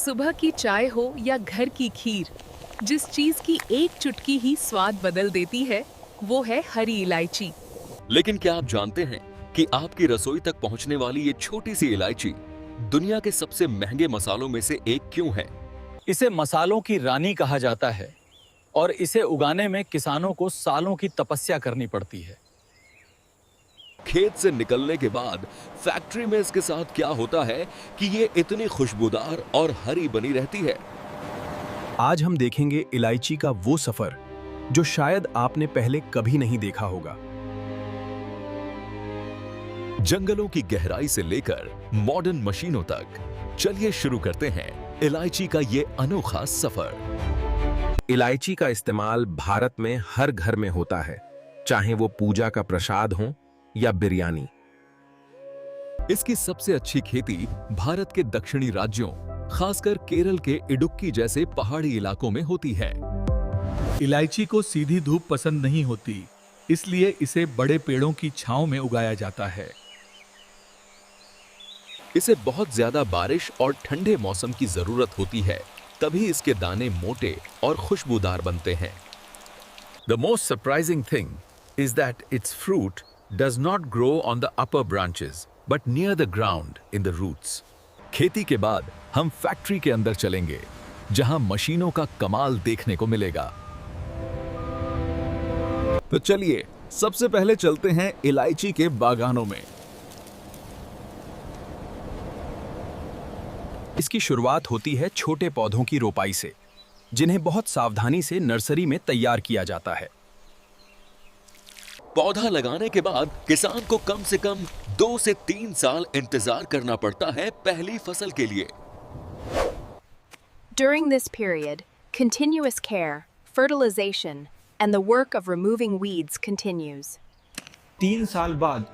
सुबह की चाय हो या घर की खीर, जिस चीज की एक चुटकी ही स्वाद बदल देती है, वो है हरी इलायची। लेकिन क्या आप जानते हैं कि आपकी रसोई तक पहुंचने वाली ये छोटी सी इलायची दुनिया के सबसे महंगे मसालों में से एक क्यों है? इसे मसालों की रानी कहा जाता है और इसे उगाने में किसानों को सालों की तपस्या करनी पड़ती है। खेत से निकलने के बाद फैक्ट्री में इसके साथ क्या होता है कि ये इतनी खुशबूदार और हरी बनी रहती है? आज हम देखेंगे इलायची का वो सफर जो शायद आपने पहले कभी नहीं देखा होगा। जंगलों की गहराई से लेकर मॉडर्न मशीनों तक, चलिए शुरू करते हैं इलायची का ये अनोखा सफर। इलायची का इस्तेमाल भारत में हर घर में होता है, चाहे वो पूजा का प्रसाद हो या बिरयानी। इसकी सबसे अच्छी खेती भारत के दक्षिणी राज्यों, खासकर केरल के इडुक्की जैसे पहाड़ी इलाकों में होती है। इलायची को सीधी धूप पसंद नहीं होती, इसलिए इसे बड़े पेड़ों की छांव में उगाया जाता है। इसे बहुत ज्यादा बारिश और ठंडे मौसम की जरूरत होती है, तभी इसके दाने मोटे और खुशबूदार बनते हैं। The most surprising thing is that its fruit does not grow on the upper branches, but near the ground in the roots. खेती के बाद हम फैक्ट्री के अंदर चलेंगे, जहां मशीनों का कमाल देखने को मिलेगा। तो चलिए सबसे पहले चलते हैं इलायची के बागानों में। इसकी शुरुआत होती है छोटे पौधों की रोपाई से, जिन्हें बहुत सावधानी से नर्सरी में तैयार किया जाता है। पौधा लगाने के बाद किसान को कम से कम 2 से 3 साल इंतजार करना पड़ता है पहली फसल के लिए। During this period, continuous care, fertilization, and the work of removing weeds continues. 3 साल बाद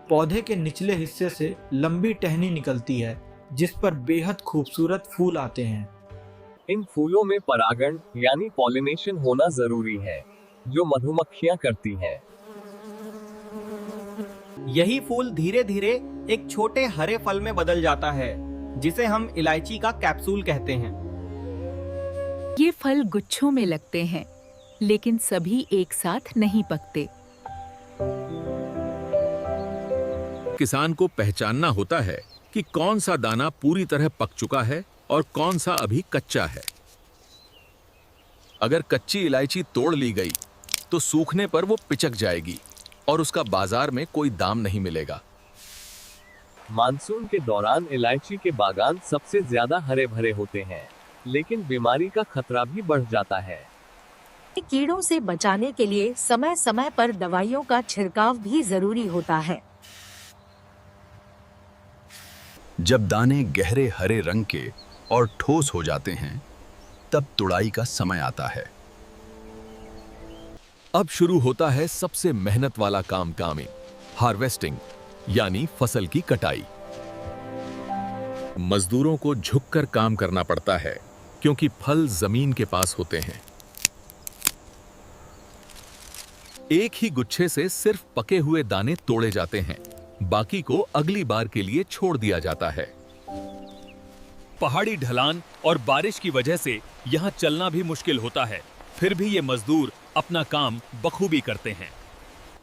पौधे के निचले हिस्से से लंबी टहनी निकलती है, जिस पर बेहद खूबसूरत फूल आते हैं। इन फूलों में परागण यानी पॉलिनेशन होना जरूरी है, जो मधुमक्खियां करती हैं। यही फूल धीरे धीरे एक छोटे हरे फल में बदल जाता है, जिसे हम इलायची का कैप्सूल कहते हैं। ये फल गुच्छों में लगते हैं, लेकिन सभी एक साथ नहीं पकते। किसान को पहचानना होता है कि कौन सा दाना पूरी तरह पक चुका है और कौन सा अभी कच्चा है। अगर कच्ची इलायची तोड़ ली गई तो सूखने पर वो पिचक जाएगी और उसका बाजार में कोई दाम नहीं मिलेगा। मानसून के दौरान इलायची के बागान सबसे ज्यादा हरे भरे होते हैं, लेकिन बीमारी का खतरा भी बढ़ जाता है। कीड़ों से बचाने के लिए समय समय पर दवाइयों का छिड़काव भी जरूरी होता है। जब दाने गहरे हरे रंग के और ठोस हो जाते हैं, तब तुड़ाई का समय आता है। अब शुरू होता है सबसे मेहनत वाला काम, हार्वेस्टिंग यानी फसल की कटाई। मजदूरों को झुककर काम करना पड़ता है, क्योंकि फल जमीन के पास होते हैं। एक ही गुच्छे से सिर्फ पके हुए दाने तोड़े जाते हैं, बाकी को अगली बार के लिए छोड़ दिया जाता है। पहाड़ी ढलान और बारिश की वजह से यहाँ चलना भी मुश्किल होता है, फिर भी ये मजदूर अपना काम बखूबी करते हैं।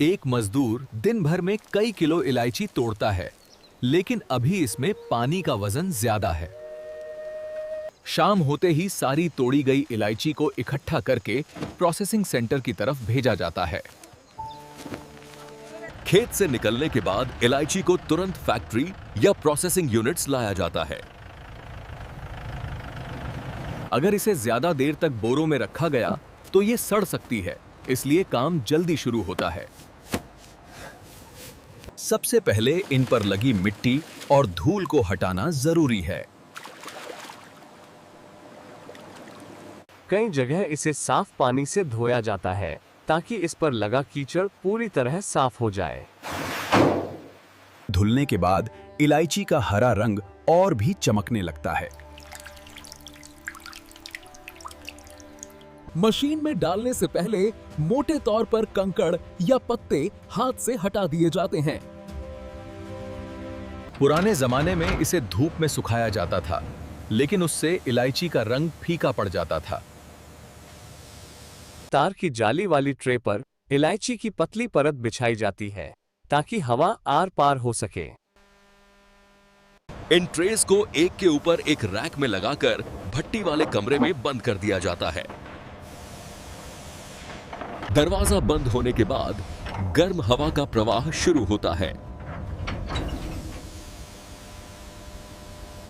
एक मजदूर दिन भर में कई किलो इलायची तोड़ता है, लेकिन अभी इसमें पानी का वजन ज्यादा है। शाम होते ही सारी तोड़ी गई इलायची को इकट्ठा करके प्रोसेसिंग सेंटर की तरफ भेजा जाता है। खेत से निकलने के बाद इलायची को तुरंत फैक्ट्री या प्रोसेसिंग यूनिट्स लाया जाता है। अगर इसे ज्यादा देर तक बोरों में रखा गया तो ये सड़ सकती है, इसलिए काम जल्दी शुरू होता है। सबसे पहले इन पर लगी मिट्टी और धूल को हटाना जरूरी है। कई जगह इसे साफ पानी से धोया जाता है, ताकि इस पर लगा कीचड़ पूरी तरह साफ हो जाए। धुलने के बाद इलायची का हरा रंग और भी चमकने लगता है। मशीन में डालने से पहले मोटे तौर पर कंकड़ या पत्ते हाथ से हटा दिए जाते हैं। पुराने जमाने में इसे धूप में सुखाया जाता था, लेकिन उससे इलायची का रंग फीका पड़ जाता था। तार की जाली वाली ट्रे पर इलायची की पतली परत बिछाई जाती है ताकि हवा आर पार हो सके। इन ट्रेस को एक के ऊपर एक रैक में लगाकर भट्टी वाले कमरे में बंद कर दिया जाता है। दरवाजा बंद होने के बाद गर्म हवा का प्रवाह शुरू होता है।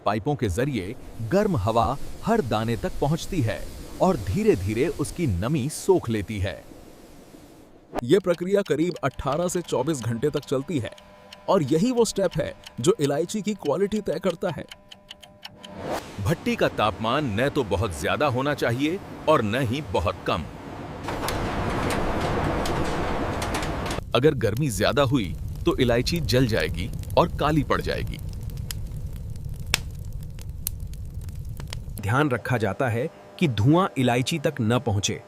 पाइपों के जरिए गर्म हवा हर दाने तक पहुंचती है और धीरे धीरे उसकी नमी सोख लेती है। यह प्रक्रिया करीब 18 से 24 घंटे तक चलती है और यही वो स्टेप है जो इलायची की क्वालिटी तय करता है। भट्टी का तापमान न तो बहुत ज्यादा होना चाहिए और न ही बहुत कम। अगर गर्मी ज्यादा हुई तो इलायची जल जाएगी और काली पड़ जाएगी। ध्यान रखा जाता है कि धुआं इलायची तक न पहुंचे,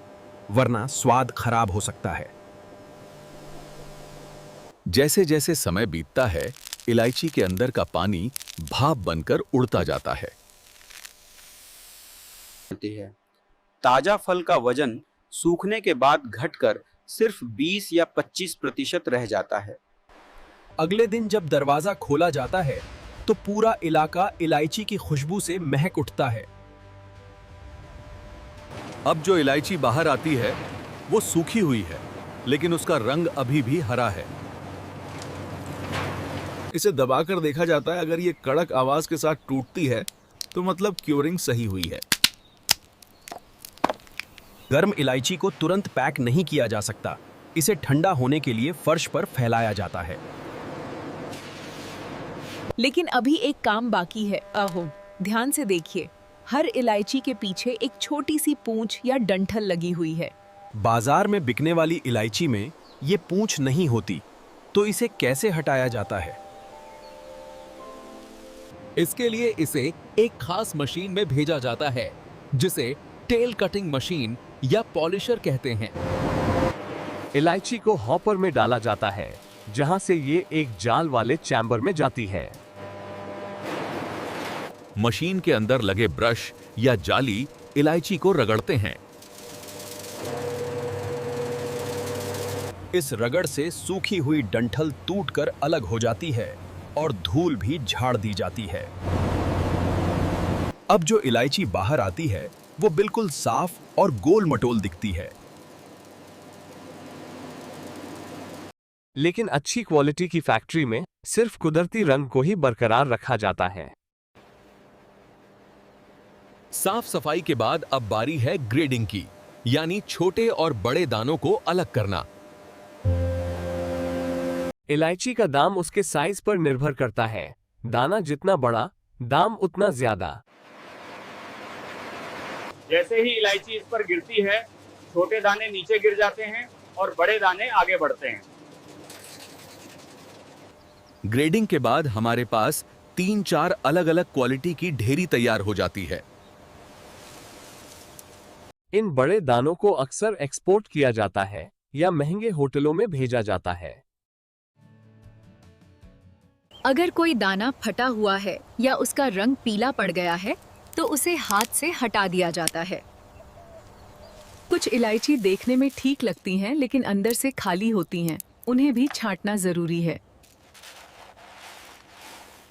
वरना स्वाद खराब हो सकता है। जैसे जैसे समय बीतता है, इलायची के अंदर का पानी भाप बनकर उड़ता जाता है। ताजा फल का वजन सूखने के बाद घटकर सिर्फ 20 या 25% रह जाता है। अगले दिन जब दरवाजा खोला जाता है तो पूरा इलाका इलायची की खुशबू से महक उठता है। अब जो इलायची बाहर आती है वो सूखी हुई है, लेकिन उसका रंग अभी भी हरा है। इसे दबाकर देखा जाता है, अगर ये कड़क आवाज के साथ टूटती है तो मतलब क्यूरिंग सही हुई है। गर्म इलायची को तुरंत पैक नहीं किया जा सकता, इसे ठंडा होने के लिए फर्श पर फैलाया जाता है। लेकिन अभी एक काम बाकी है। अहो, ध्यान से देखिए, हर इलायची के पीछे एक छोटी सी पूंछ या डंठल लगी हुई है। बाजार में बिकने वाली इलायची में ये पूंछ नहीं होती, तो इसे कैसे हटाया जाता है? इसके लिए इसे एक खास मशीन में भेजा जाता है, जिसे टेल कटिंग मशीन या पॉलिशर कहते हैं। इलायची को हॉपर में डाला जाता है, जहां से ये एक जाल वाले चैम्बर में जाती है। मशीन के अंदर लगे ब्रश या जाली इलायची को रगड़ते हैं। इस रगड़ से सूखी हुई डंठल टूटकर अलग हो जाती है और धूल भी झाड़ दी जाती है। अब जो इलायची बाहर आती है वो बिल्कुल साफ और गोल मटोल दिखती है। लेकिन अच्छी क्वालिटी की फैक्ट्री में सिर्फ कुदरती रंग को ही बरकरार रखा जाता है। साफ सफाई के बाद अब बारी है ग्रेडिंग की, यानी छोटे और बड़े दानों को अलग करना। इलायची का दाम उसके साइज पर निर्भर करता है। दाना जितना बड़ा, दाम उतना ज्यादा। जैसे ही इलायची इस पर गिरती है, छोटे दाने नीचे गिर जाते हैं और बड़े दाने आगे बढ़ते हैं। ग्रेडिंग के बाद हमारे पास 3-4 अलग-अलग क्वालिटी की ढेरी तैयार हो जाती है। इन बड़े दानों को अक्सर एक्सपोर्ट किया जाता है या महंगे होटलों में भेजा जाता है। अगर कोई दाना फटा हुआ है या उसका रंग पीला पड़ गया है तो उसे हाथ से हटा दिया जाता है। कुछ इलायची देखने में ठीक लगती हैं, लेकिन अंदर से खाली होती हैं। उन्हें भी छांटना जरूरी है।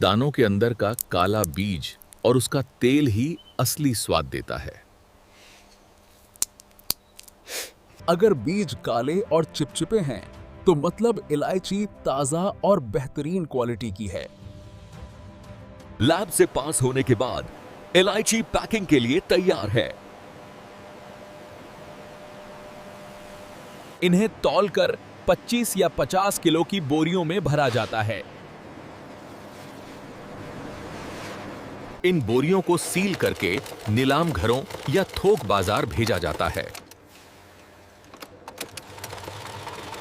दानों के अंदर का काला बीज और उसका तेल ही असली स्वाद देता है। अगर बीज काले और चिपचिपे हैं तो मतलब इलायची ताजा और बेहतरीन क्वालिटी की है। लैब से पास होने के बाद इलायची पैकिंग के लिए तैयार है। इन्हें तौलकर 25 या 50 किलो की बोरियों में भरा जाता है। इन बोरियों को सील करके नीलाम घरों या थोक बाजार भेजा जाता है।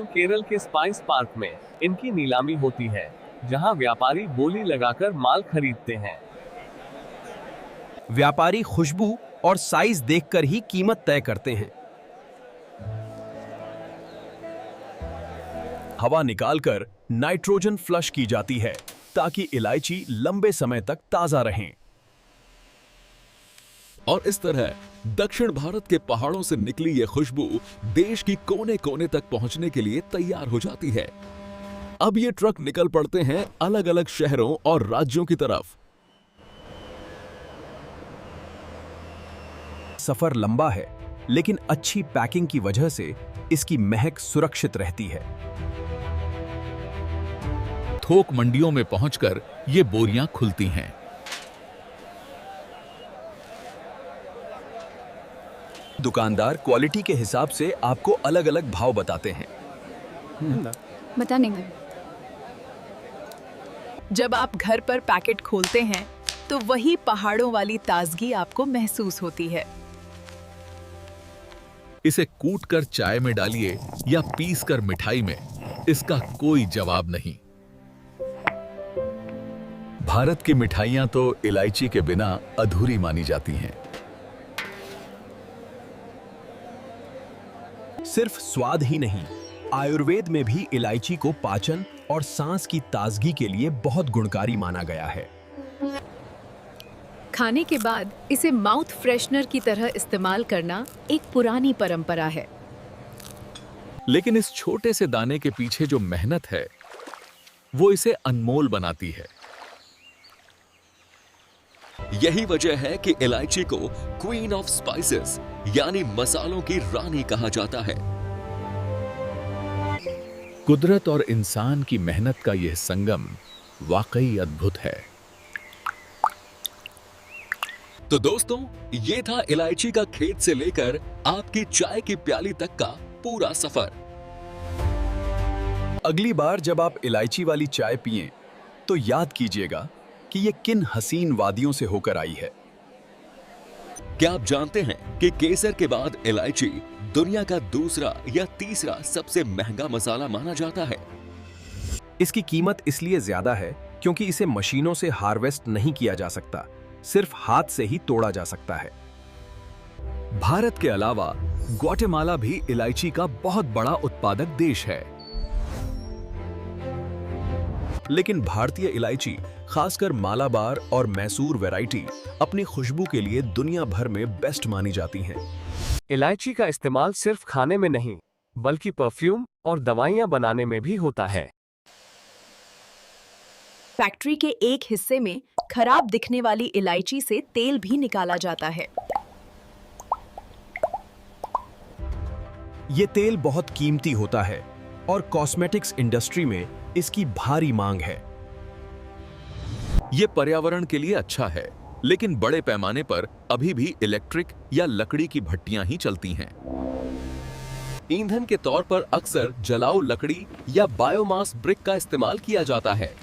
केरल के स्पाइस पार्क में इनकी नीलामी होती है, जहां व्यापारी बोली लगाकर माल खरीदते हैं। व्यापारी खुशबू और साइज देखकर ही कीमत तय करते हैं। हवा निकालकर नाइट्रोजन फ्लश की जाती है ताकि इलायची लंबे समय तक ताजा रहें। और इस तरह दक्षिण भारत के पहाड़ों से निकली ये खुशबू देश की कोने कोने तक पहुंचने के लिए तैयार हो जाती है। अब ये ट्रक निकल पड़ते हैं अलग अलग शहरों और राज्यों की तरफ। सफर लंबा है, लेकिन अच्छी पैकिंग की वजह से इसकी महक सुरक्षित रहती है। थोक मंडियों में पहुंचकर ये बोरियां खुलती हैं। दुकानदार क्वालिटी के हिसाब से आपको अलग अलग भाव बताते हैं। बता नहीं। जब आप घर पर पैकेट खोलते हैं तो वही पहाड़ों वाली ताजगी आपको महसूस होती है। इसे कूटकर चाय में डालिए या पीसकर मिठाई में, इसका कोई जवाब नहीं। भारत की मिठाइयां तो इलायची के बिना अधूरी मानी जाती हैं। सिर्फ स्वाद ही नहीं, आयुर्वेद में भी इलायची को पाचन और सांस की ताजगी के लिए बहुत गुणकारी माना गया है। खाने के बाद इसे माउथ फ्रेशनर की तरह इस्तेमाल करना एक पुरानी परंपरा है। लेकिन इस छोटे से दाने के पीछे जो मेहनत है वो इसे अनमोल बनाती है। यही वजह है कि इलायची को क्वीन ऑफ स्पाइसेस यानी मसालों की रानी कहा जाता है। कुदरत और इंसान की मेहनत का यह संगम वाकई अद्भुत है। तो दोस्तों, ये था इलायची का खेत से लेकर आपकी चाय की प्याली तक का पूरा सफर। अगली बार जब आप इलायची वाली चाय पिएं, तो याद कीजिएगा कि ये किन हसीन वादियों से होकर आई है। क्या आप जानते हैं कि केसर के बाद इलायची दुनिया का दूसरा या तीसरा सबसे महंगा मसाला माना जाता है? इसकी कीमत इसलिए ज्यादा है क्योंकि इसे मशीनों से हार्वेस्ट नहीं किया जा सकता, सिर्फ हाथ से ही तोड़ा जा सकता है। भारत के अलावा ग्वाटेमाला भी इलायची का बहुत बड़ा उत्पादक देश है। लेकिन भारतीय इलायची, खासकर मालाबार और मैसूर वैरायटी, अपनी खुशबू के लिए दुनिया भर में बेस्ट मानी जाती हैं। इलायची का इस्तेमाल सिर्फ खाने में नहीं, बल्कि परफ्यूम और दवाइयां बनाने में भी होता है। फैक्ट्री के एक हिस्से में खराब दिखने वाली इलायची से तेल भी निकाला जाता है। ये तेल बहुत कीमती होता है और कॉस्मेटिक्स इंडस्ट्री में इसकी भारी मांग है। ये पर्यावरण के लिए अच्छा है, लेकिन बड़े पैमाने पर अभी भी इलेक्ट्रिक या लकड़ी की भट्टियां ही चलती हैं। ईंधन के तौर पर अक्सर जलाऊ लकड़ी या बायोमास ब्रिक का इस्तेमाल किया जाता है।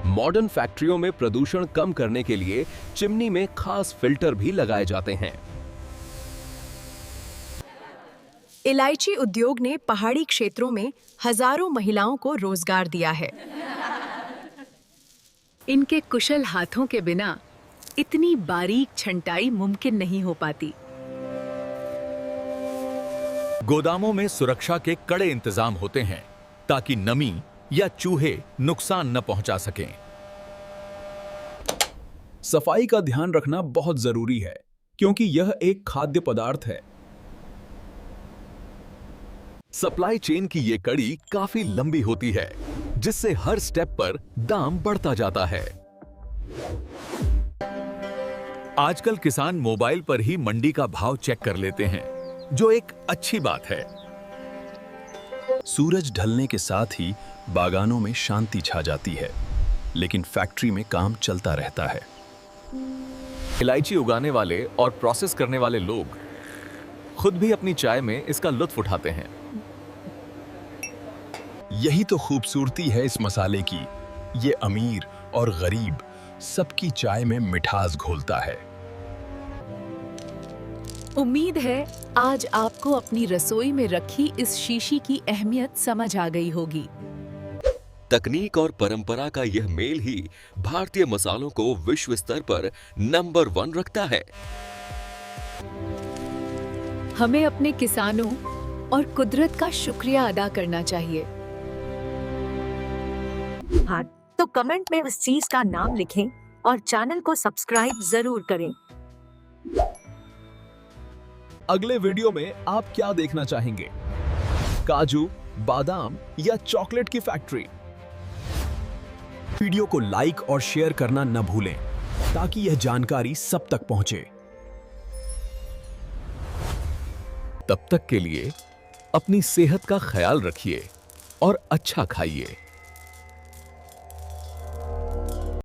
मॉडर्न फैक्ट्रियों में प्रदूषण कम करने के लिए चिमनी में खास फिल्टर भी लगाए जाते हैं। इलायची उद्योग ने पहाड़ी क्षेत्रों में हजारों महिलाओं को रोजगार दिया है। इनके कुशल हाथों के बिना इतनी बारीक छंटाई मुमकिन नहीं हो पाती। गोदामों में सुरक्षा के कड़े इंतजाम होते हैं ताकि नमी या चूहे नुकसान न पहुंचा सकें। सफाई का ध्यान रखना बहुत जरूरी है, क्योंकि यह एक खाद्य पदार्थ है। सप्लाई चेन की ये कड़ी काफी लंबी होती है, जिससे हर स्टेप पर दाम बढ़ता जाता है। आजकल किसान मोबाइल पर ही मंडी का भाव चेक कर लेते हैं, जो एक अच्छी बात है। सूरज ढलने के साथ ही बागानों में शांति छा जाती है, लेकिन फैक्ट्री में काम चलता रहता है। इलायची उगाने वाले और प्रोसेस करने वाले लोग खुद भी अपनी चाय में इसका लुत्फ उठाते हैं। यही तो खूबसूरती है इस मसाले की। ये अमीर और गरीब सबकी चाय में मिठास घोलता है। उम्मीद है आज आपको अपनी रसोई में रखी इस शीशी की अहमियत समझ आ गई होगी। तकनीक और परंपरा का यह मेल ही भारतीय मसालों को विश्व स्तर पर नंबर 1 रखता है। हमें अपने किसानों और कुदरत का शुक्रिया अदा करना चाहिए। हाँ, तो कमेंट में उस चीज का नाम लिखें और चैनल को सब्सक्राइब जरूर करें। अगले वीडियो में आप क्या देखना चाहेंगे? काजू, बादाम या चॉकलेट की फैक्ट्री? वीडियो को लाइक और शेयर करना न भूलें ताकि यह जानकारी सब तक पहुंचे। तब तक के लिए अपनी सेहत का ख्याल रखिए और अच्छा खाइए।